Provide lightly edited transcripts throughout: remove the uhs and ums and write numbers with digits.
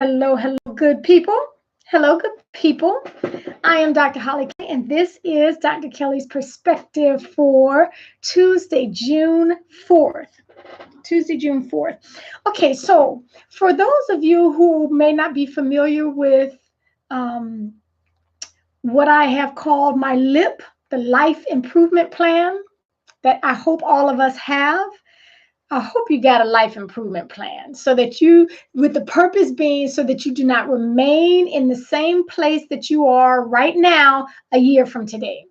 Hello, hello, good people. Hello, good people. I am Dr. Hollie Kelly, and this is Dr. Kelly's perspective for Tuesday, June 4th. Tuesday, June 4th. Okay, so for those of you who may not be familiar with um, what I have called my LIP, the Life Improvement Plan, that I hope all of us have. I hope you got a life improvement plan so that you, with the purpose being so that you do not remain in the same place that you are right now a year from today.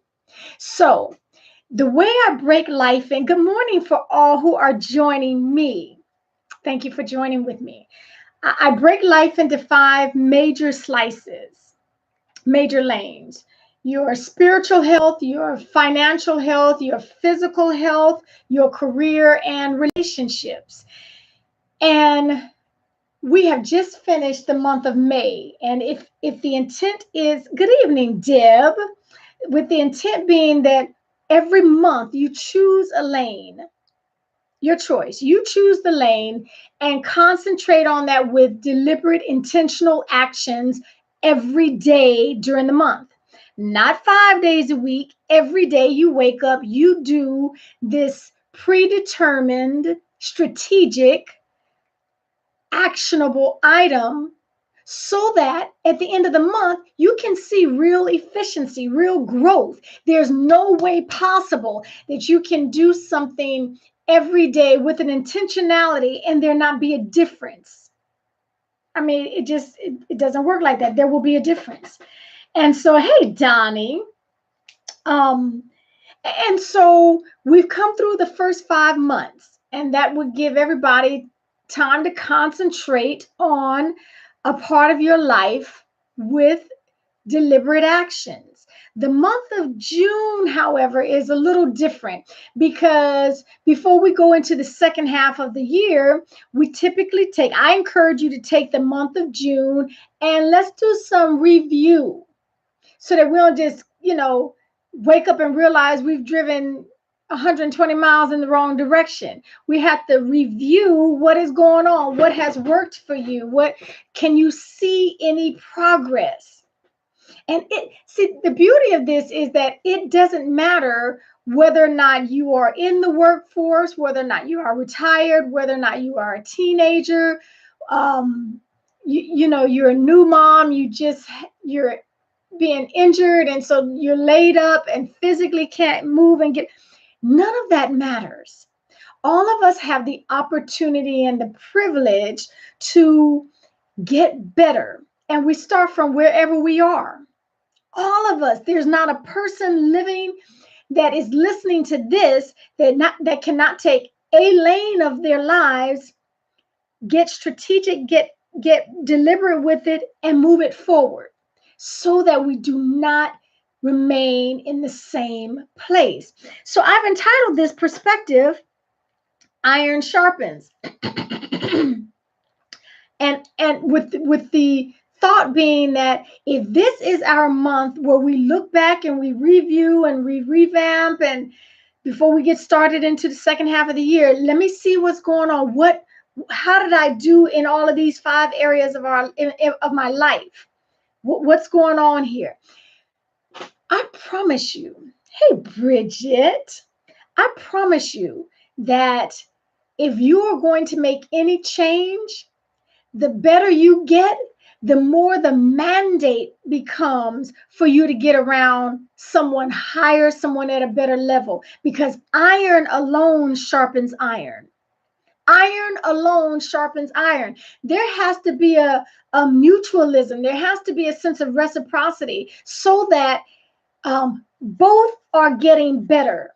So, the way I break life in, good morning for all who are joining me. Thank you for joining with me. I break life into five major slices, major lanes: your spiritual health, your financial health, your physical health, your career, and relationships. And we have just finished the month of May. And if the intent is, good evening, Deb, with the intent being that every month you choose a lane, your choice. You choose the lane and concentrate on that with deliberate, intentional actions every day during the month. Not 5 days a week. Every day you wake up, you do this predetermined, strategic, actionable item so that at the end of the month, you can see real efficiency, real growth. There's no way possible that you can do something every day with an intentionality and there not be a difference. I mean, it doesn't work like that. There will be a difference. And so, hey, Donnie, um, and so we've come through the first 5 months, and that would give everybody time to concentrate on a part of your life with deliberate actions. The month of June, however, is a little different because before we go into the second half of the year, I encourage you to take the month of June and let's do some review so that we don't just, wake up and realize we've driven 120 miles in the wrong direction. We have to review what is going on, what has worked for you, what can you see any progress? And the beauty of this is that it doesn't matter whether or not you are in the workforce, whether or not you are retired, whether or not you are a teenager, you're a new mom, you're being injured and so you're laid up and physically can't move and get, none of that matters. All of us have the opportunity and the privilege to get better, and we start from wherever we are. All of us, there's not a person living that is listening to this that cannot take a lane of their lives, get strategic, get deliberate with it and move it forward so that we do not remain in the same place. So I've entitled this perspective Iron Sharpens. and with the thought being that if this is our month where we look back and we review and we revamp, and before we get started into the second half of the year, let me see what's going on. How did I do in all of these five areas of my life? What's going on here? I promise you, hey, Bridget, I promise you that if you are going to make any change, the better you get, the more the mandate becomes for you to get around someone higher, someone at a better level, because iron alone sharpens iron. Iron alone sharpens iron. There has to be a mutualism. There has to be a sense of reciprocity so that both are getting better.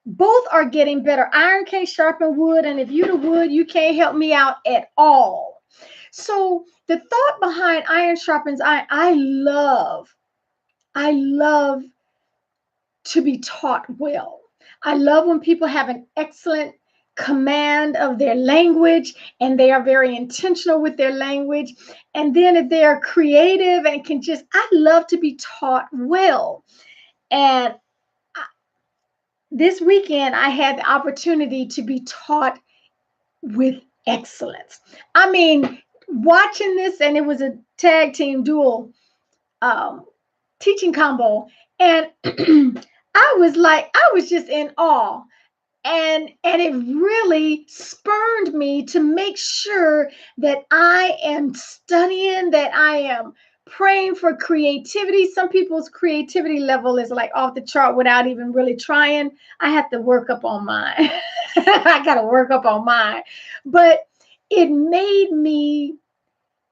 Both are getting better. Iron can't sharpen wood, and if you the wood, you can't help me out at all. So the thought behind iron sharpens iron, I love to be taught well. I love when people have an excellent command of their language and they are very intentional with their language. And then if they are creative and I love to be taught well. And this weekend, I had the opportunity to be taught with excellence. I mean, watching this, and it was a tag team dual teaching combo. And I was just in awe. And it really spurred me to make sure that I am studying, that I am praying for creativity. Some people's creativity level is like off the chart without even really trying. I have to work up on mine. I got to work up on mine. But it made me,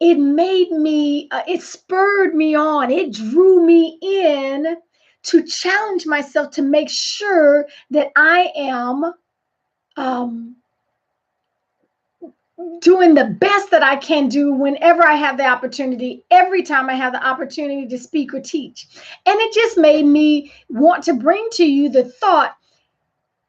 it spurred me on. It drew me in to challenge myself to make sure that I am doing the best that I can do whenever I have the opportunity, every time I have the opportunity to speak or teach. And it just made me want to bring to you the thought,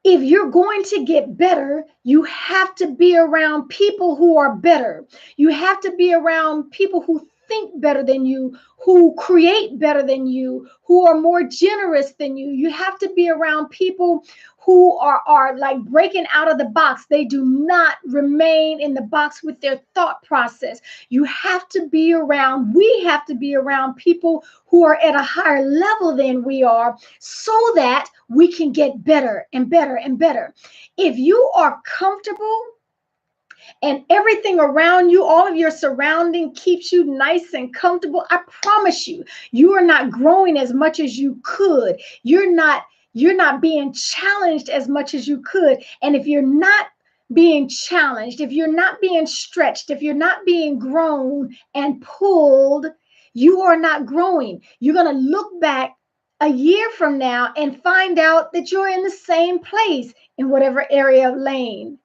if you're going to get better, you have to be around people who are better. You have to be around people who think better than you, who create better than you, who are more generous than you. You have to be around people who are like breaking out of the box. They do not remain in the box with their thought process. You have to be around, we have to be around people who are at a higher level than we are, so that we can get better and better and better. If you are comfortable and everything around you, all of your surrounding keeps you nice and comfortable, I promise you, you are not growing as much as you could. You're not being challenged as much as you could. And if you're not being challenged, if you're not being stretched, if you're not being grown and pulled, you are not growing. You're going to look back a year from now and find out that you're in the same place in whatever area of lane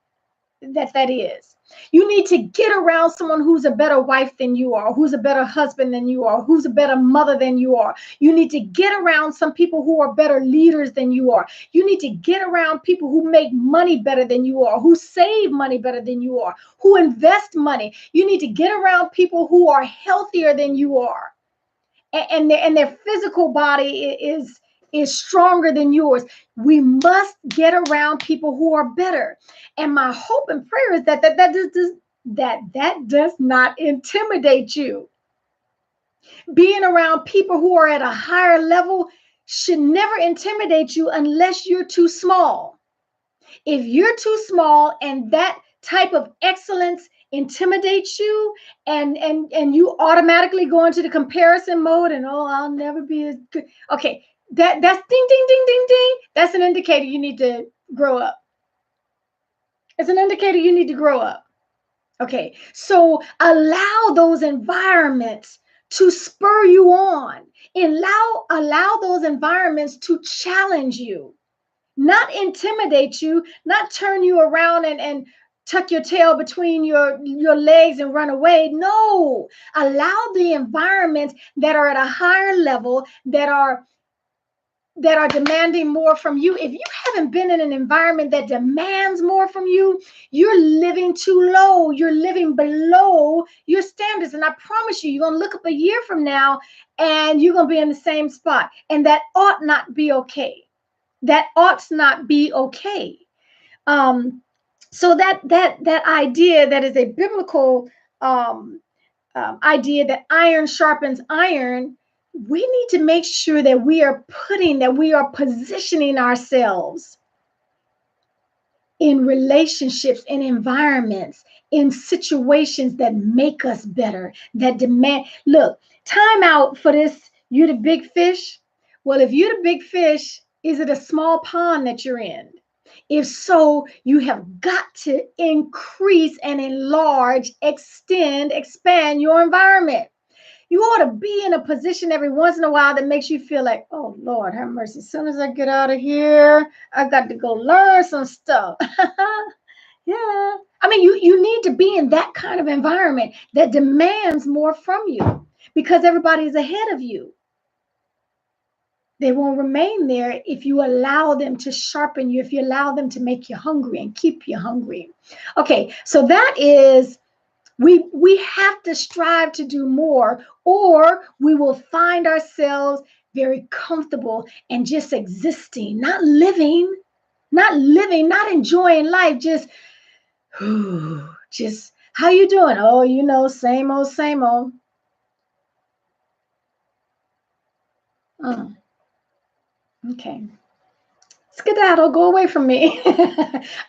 that is. You need to get around someone who's a better wife than you are, who's a better husband than you are, who's a better mother than you are. You need to get around some people who are better leaders than you are. You need to get around people who make money better than you are, who save money better than you are, who invest money. You need to get around people who are healthier than you are, and their physical body is stronger than yours. We must get around people who are better. And my hope and prayer is that does not intimidate you. Being around people who are at a higher level should never intimidate you unless you're too small. If you're too small and that type of excellence intimidates you, and you automatically go into the comparison mode, and I'll never be as good. Okay, that's ding ding ding ding ding. That's an indicator you need to grow up. It's an indicator you need to grow up. Okay, so allow those environments to spur you on. Allow those environments to challenge you, not intimidate you, not turn you around and tuck your tail between your legs and run away. No, allow the environments that are at a higher level, that are demanding more from you. If you haven't been in an environment that demands more from you, you're living too low. You're living below your standards. And I promise you, you're going to look up a year from now and you're going to be in the same spot. And that ought not be okay. That ought not be okay. So that idea, that is a biblical idea, that iron sharpens iron. We need to make sure that we are positioning ourselves in relationships, in environments, in situations that make us better, that demand. Look, time out for this, you the big fish. Well, if you're the big fish, is it a small pond that you're in? If so, you have got to increase and enlarge, extend, expand your environment. You ought to be in a position every once in a while that makes you feel like, oh, Lord, have mercy. As soon as I get out of here, I got to go learn some stuff. Yeah. I mean, you need to be in that kind of environment that demands more from you, because everybody's ahead of you. They won't remain there if you allow them to sharpen you, if you allow them to make you hungry and keep you hungry. Okay, so that is, we have to strive to do more, or we will find ourselves very comfortable and just existing, not living, not enjoying life, just How you doing? Oh, you know, same old, same old. Mm, okay. Skedaddle, go away from me.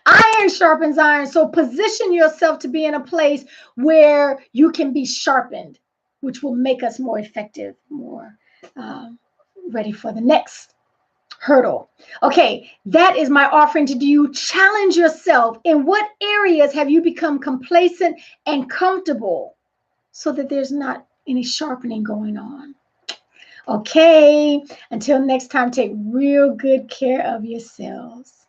Iron sharpens iron. So position yourself to be in a place where you can be sharpened, which will make us more effective, more um, ready for the next hurdle. Okay, that is my offering to you. Challenge yourself. In what areas have you become complacent and comfortable so that there's not any sharpening going on? Okay, until next time, take real good care of yourselves.